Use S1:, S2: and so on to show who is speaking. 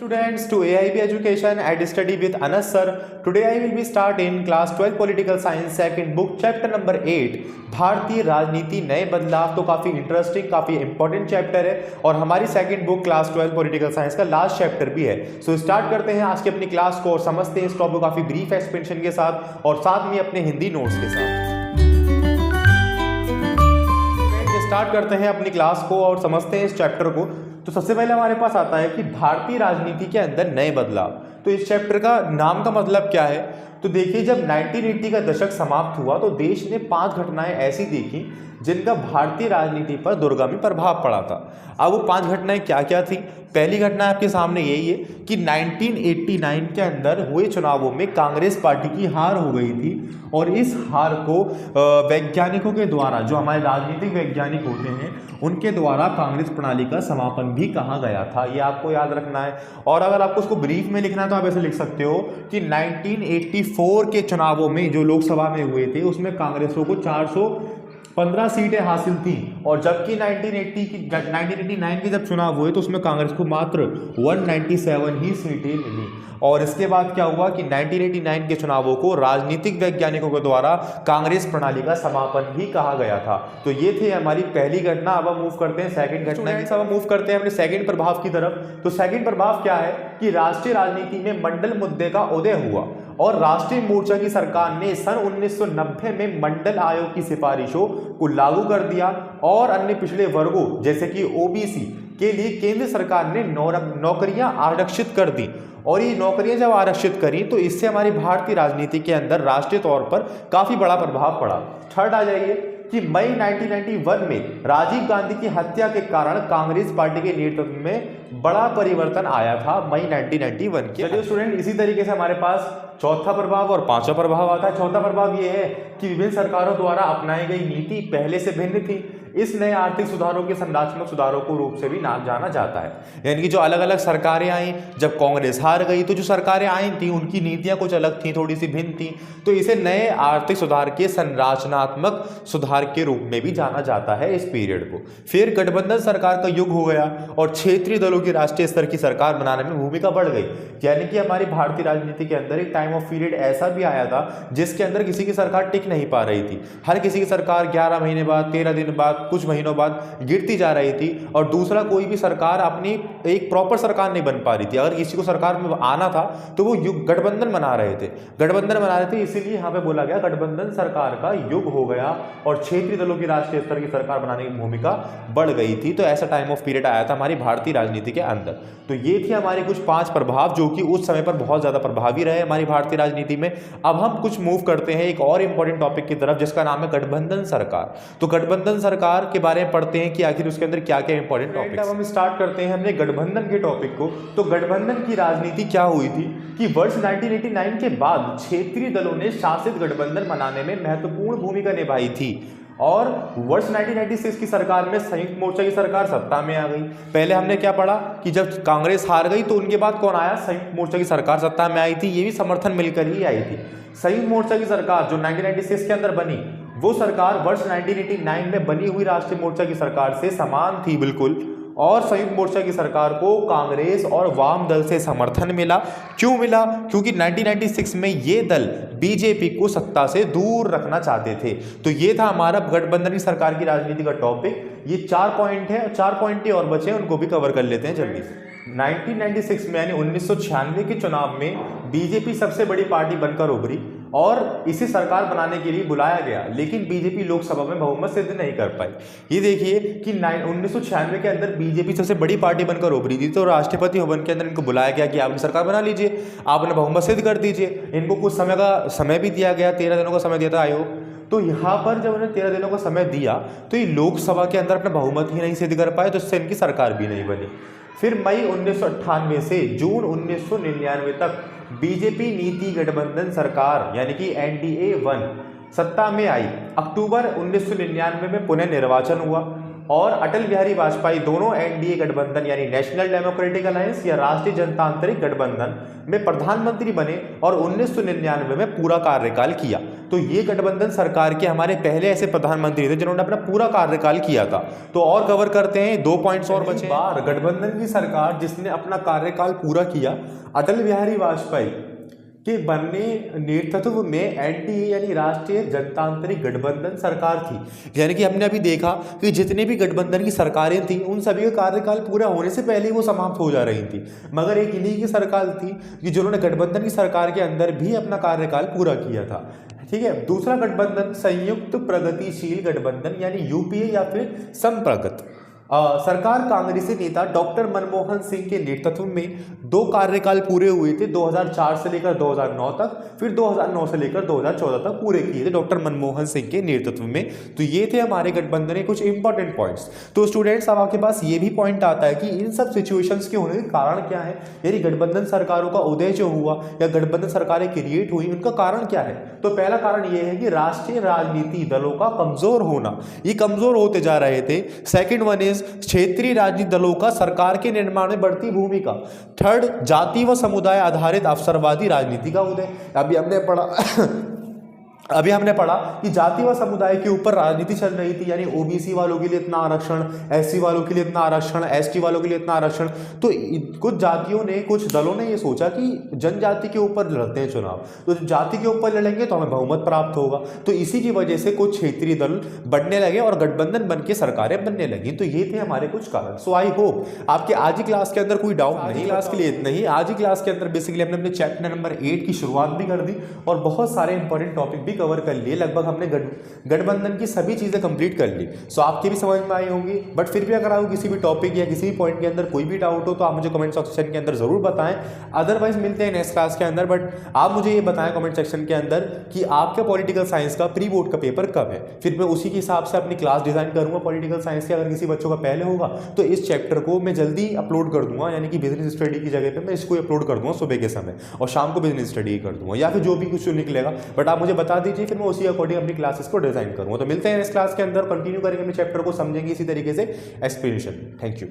S1: Students to AIB Education and study with Anas sir. Today I will be start in class 12 Political Science second book chapter number 8 भारतीय राजनीति नए बदलाव। तो काफ़ी interesting काफ़ी important chapter है और हमारी second book class 12 political science का लास्ट चैप्टर भी है। सो स्टार्ट करते हैं आज की अपनी क्लास को और समझते हैं इस टॉपिक को काफ़ी ब्रीफ एक्सप्लेनेशन के साथ और साथ में अपने हिंदी नोट्स के साथ। स्टार्ट करते हैं अपनी क्लास को और समझते हैं इस चैप्टर को। तो सबसे पहले हमारे पास आता है कि भारतीय राजनीति के अंदर नए बदलाव। तो इस चैप्टर का नाम का मतलब क्या है? तो देखिए, जब 1980 का दशक समाप्त हुआ तो देश ने 5 घटनाएं ऐसी देखी जिनका भारतीय राजनीति पर दूरगामी प्रभाव पड़ा था। अब वो 5 घटनाएं क्या क्या थी? पहली घटना आपके सामने यही है कि 1989 के अंदर हुए चुनावों में कांग्रेस पार्टी की हार हो गई थी और इस हार को वैज्ञानिकों के द्वारा, जो हमारे राजनीतिक वैज्ञानिक होते हैं, उनके द्वारा कांग्रेस प्रणाली का समापन भी कहा गया था। ये आपको याद रखना है। और अगर आपको उसको ब्रीफ में लिखना है तो आप ऐसे लिख सकते हो कि 1984 के चुनावों में जो लोकसभा में हुए थे उसमें कांग्रेसों को 415 सीटें हासिल थी और जबकि 1989 के जब चुनाव हुए तो उसमें कांग्रेस को मात्र 197 ही सीटें मिली। और इसके बाद क्या हुआ कि 1989 के चुनावों को राजनीतिक वैज्ञानिकों के द्वारा कांग्रेस प्रणाली का समापन भी कहा गया था। तो ये थी हमारी पहली घटना। अब हम मूव करते हैं सेकंड घटना की। अब मूव करते हैं अपने सेकंड प्रभाव की तरफ। तो सेकंड प्रभाव क्या है कि राष्ट्रीय राजनीति में मंडल मुद्दे का उदय हुआ और राष्ट्रीय मोर्चा की सरकार ने सन 1990 में मंडल आयोग की सिफारिशों को लागू कर दिया और अन्य पिछड़े वर्गों जैसे कि ओबीसी के लिए केंद्र सरकार ने नौकरियां आरक्षित कर दी। और ये नौकरियां जब आरक्षित करी तो इससे हमारी भारतीय राजनीति के अंदर राष्ट्रीय तौर पर काफी बड़ा प्रभाव पड़ा। थर्ड आ जाइए कि मई 1991 में राजीव गांधी की हत्या के कारण कांग्रेस पार्टी के नेतृत्व में बड़ा परिवर्तन आया था मई 1991 के। चलिए स्टूडेंट, इसी तरीके से हमारे पास चौथा प्रभाव और पांचवा प्रभाव आता है। चौथा प्रभाव ये है कि विभिन्न सरकारों द्वारा अपनाई गई नीति पहले से भिन्न थी। इस नए आर्थिक सुधारों के संरचनात्मक सुधारों को रूप से भी नाम जाना जाता है। यानी कि जो अलग अलग सरकारें आई, जब कांग्रेस हार गई तो जो सरकारें आई थी उनकी नीतियां कुछ अलग थी, थोड़ी सी भिन्न थी। तो इसे नए आर्थिक सुधार के संरचनात्मक सुधार के रूप में भी जाना जाता है इस पीरियड को। फिर गठबंधन सरकार का युग हो गया और क्षेत्रीय दलों की राष्ट्रीय स्तर की सरकार बनाने में भूमिका बढ़ गई। यानी कि हमारी भारतीय राजनीति के अंदर एक टाइम ऑफ पीरियड ऐसा भी आया था जिसके अंदर किसी की सरकार टिक नहीं पा रही थी। हर किसी की सरकार 11 महीने बाद, 13 दिन बाद, कुछ महीनों बाद गिरती जा रही थी और दूसरा कोई भी सरकार अपनी एक प्रॉपर सरकार नहीं बन पा रही थी। अगर किसी को सरकार में आना था तो वो गठबंधन बना रहे थे। इसीलिए यहाँ पे बोला गया गठबंधन सरकार का युग हो गया और क्षेत्रीय दलों की राष्ट्रीय स्तर की सरकार बनाने की भूमिका बढ़ गई थी। तो ऐसा टाइम ऑफ पीरियड आया था हमारी भारतीय राजनीति के अंदर। तो ये थी हमारी कुछ 5 प्रभाव जो कि उस समय पर बहुत ज्यादा प्रभावी रहे हमारी भारतीय राजनीति में। अब हम कुछ मूव करते हैं एक और इंपॉर्टेंट टॉपिक की तरफ जिसका नाम है गठबंधन सरकार। तो गठबंधन सरकार के बारे में पढ़ते हैं कि आखिर उसके अंदर क्या क्या इंपॉर्टेंट टॉपिक। अब हम स्टार्ट करते हैं अपने गठबंधन के टॉपिक को। तो गठबंधन की राजनीति क्या हुई थी कि वर्ष 1989 के बाद क्षेत्रीय दलों ने शासित गठबंधन बनाने में महत्वपूर्ण भूमिका निभाई थी और वर्ष 1996 की सरकार में संयुक्त मोर्चा की सरकार सत्ता में आ गई। पहले हमने क्या पढ़ा कि जब कांग्रेस हार गई तो उनके बाद कौन आया? संयुक्त मोर्चा की सरकार सत्ता में आई थी। ये भी समर्थन मिलकर ही आई थी। संयुक्त मोर्चा की सरकार जो 1996 के अंदर बनी वो सरकार वर्ष 1989 में बनी हुई राष्ट्रीय मोर्चा की सरकार से समान थी बिल्कुल। और संयुक्त मोर्चा की सरकार को कांग्रेस और वाम दल से समर्थन मिला। क्यों मिला? क्योंकि 1996 में ये दल बीजेपी को सत्ता से दूर रखना चाहते थे। तो ये था हमारा गठबंधन की सरकार की राजनीति का टॉपिक। ये 4 पॉइंट है, 4 पॉइंट ही और बचे हैं, उनको भी कवर कर लेते हैं जल्दी से। 1996 में यानी 1996 के चुनाव में बीजेपी सबसे बड़ी पार्टी बनकर उभरी और इसे सरकार बनाने के लिए बुलाया गया, लेकिन बीजेपी लोकसभा में बहुमत सिद्ध नहीं कर पाई। ये देखिए कि 1996 के अंदर बीजेपी सबसे बड़ी पार्टी बनकर उभरी थी तो राष्ट्रपति भवन के अंदर इनको बुलाया गया कि आप सरकार बना लीजिए, आपने बहुमत सिद्ध कर दीजिए। इनको कुछ समय भी दिया गया, 13 दिनों का समय दिया था आयोग। तो यहाँ पर जब उन्हें 13 दिनों का समय दिया तो ये लोकसभा के अंदर अपना बहुमत ही नहीं सिद्ध कर पाए, तो इससे इनकी सरकार भी नहीं बनी। फिर मई 1998 से जून 1999 तक बीजेपी नीति गठबंधन सरकार यानी कि NDA 1 सत्ता में आई। अक्टूबर 1999 में पुनः निर्वाचन हुआ और अटल बिहारी वाजपेयी दोनों एनडीए गठबंधन यानी नेशनल डेमोक्रेटिक अलायंस या राष्ट्रीय जनतांत्रिक गठबंधन में प्रधानमंत्री बने और 1999 में पूरा कार्यकाल किया। तो ये गठबंधन सरकार के हमारे पहले ऐसे प्रधानमंत्री थे जिन्होंने अपना पूरा कार्यकाल किया था। तो और कवर करते हैं, 2 पॉइंट्स और बचे। बार गठबंधन की सरकार जिसने अपना कार्यकाल पूरा किया, अटल बिहारी वाजपेयी के बनने नेतृत्व में एनडीए यानी राष्ट्रीय जनतांत्रिक गठबंधन सरकार थी। यानी कि हमने अभी देखा कि जितने भी गठबंधन की सरकारें थी उन सभी का कार्यकाल पूरा होने से पहले ही वो समाप्त हो जा रही थी, मगर एक इन्हीं की सरकार थी कि जिन्होंने गठबंधन की सरकार के अंदर भी अपना कार्यकाल पूरा किया था। ठीक है, दूसरा गठबंधन संयुक्त प्रगतिशील गठबंधन यानी यूपीए या फिर संप्रगत। सरकार कांग्रेसी नेता डॉक्टर मनमोहन सिंह के नेतृत्व में 2 कार्यकाल पूरे हुए थे, 2004 से लेकर 2009 तक, फिर 2009 से लेकर 2014 तक पूरे किए थे डॉक्टर मनमोहन सिंह के नेतृत्व में। तो ये थे हमारे गठबंधन के कुछ इंपॉर्टेंट पॉइंट्स। तो स्टूडेंट्स, अब आपके पास ये भी पॉइंट आता है कि इन सब सिचुएशंस के होने के कारण क्या है, यानी गठबंधन सरकारों का उदय जो हुआ या गठबंधन सरकारें क्रिएट हुई, उनका कारण क्या है। तो पहला कारण ये है कि राष्ट्रीय राजनीति दलों का कमजोर होना, ये कमजोर होते जा रहे थे। सेकंड वन इज क्षेत्रीय राजनीतिक दलों का सरकार के निर्माण में बढ़ती भूमिका। थर्ड, जाति व समुदाय आधारित अवसरवादी राजनीति का उदय। अभी हमने पढ़ा कि जाति व समुदाय के ऊपर राजनीति चल रही थी, यानी ओबीसी वालों के लिए इतना आरक्षण, एससी वालों के लिए इतना आरक्षण, एसटी वालों के लिए इतना आरक्षण। तो कुछ जातियों ने, कुछ दलों ने ये सोचा कि जनजाति के ऊपर लड़ते हैं चुनाव, तो जाति के ऊपर लड़ेंगे तो हमें बहुमत प्राप्त होगा। तो इसी की वजह से कुछ क्षेत्रीय दल बढ़ने लगे और गठबंधन बन के सरकारें बनने लगी। तो ये थे हमारे कुछ कारण। सो आई होप आपके आज ही क्लास के अंदर कोई डाउट नहीं। क्लास के लिए इतना ही। आज ही क्लास के अंदर बेसिकली हमने अपने चैप्टर नंबर 8 की शुरुआत भी कर दी और बहुत सारे इंपॉर्टेंट टॉपिक भी कवर कर लिए। लगभग हमने गठबंधन की सभी चीजें कंप्लीट कर ली। सो आपकी भी समझ में आई होंगी। बट फिर भी अगर आपको किसी भी टॉपिक या किसी भी पॉइंट के अंदर कोई भी डाउट हो तो आप मुझे कमेंट सेक्शन के अंदर जरूर बताएं। अदरवाइज मिलते हैं नेक्स्ट क्लास के अंदर। बट आप मुझे ये बताएं कमेंट सेक्शन के अंदर कि आपका पॉलिटिकल साइंस का प्री बोर्ड का पेपर कब है, फिर मैं उसी के हिसाब से अपनी क्लास डिजाइन करूंगा पॉलिटिकल साइंस के। अगर किसी बच्चों का पहले होगा तो इस चैप्टर को मैं जल्दी अपलोड कर दूंगा, यानी कि बिजनेस स्टडी की जगह पे मैं इसको अपलोड कर दूंगा सुबह के समय, और शाम को बिजनेस स्टडी कर दूंगा या फिर जो भी कुछ निकलेगा। बट आप मुझे बता दीजिए, फिर मैं उसी अकॉर्डिंग अपनी क्लासेस को डिजाइन करूंगा। तो मिलते हैं इस क्लास के अंदर, कंटिन्यू करेंगे अपने चैप्टर को, समझेंगे इसी तरीके से एक्सप्लेनेशन। Thank you.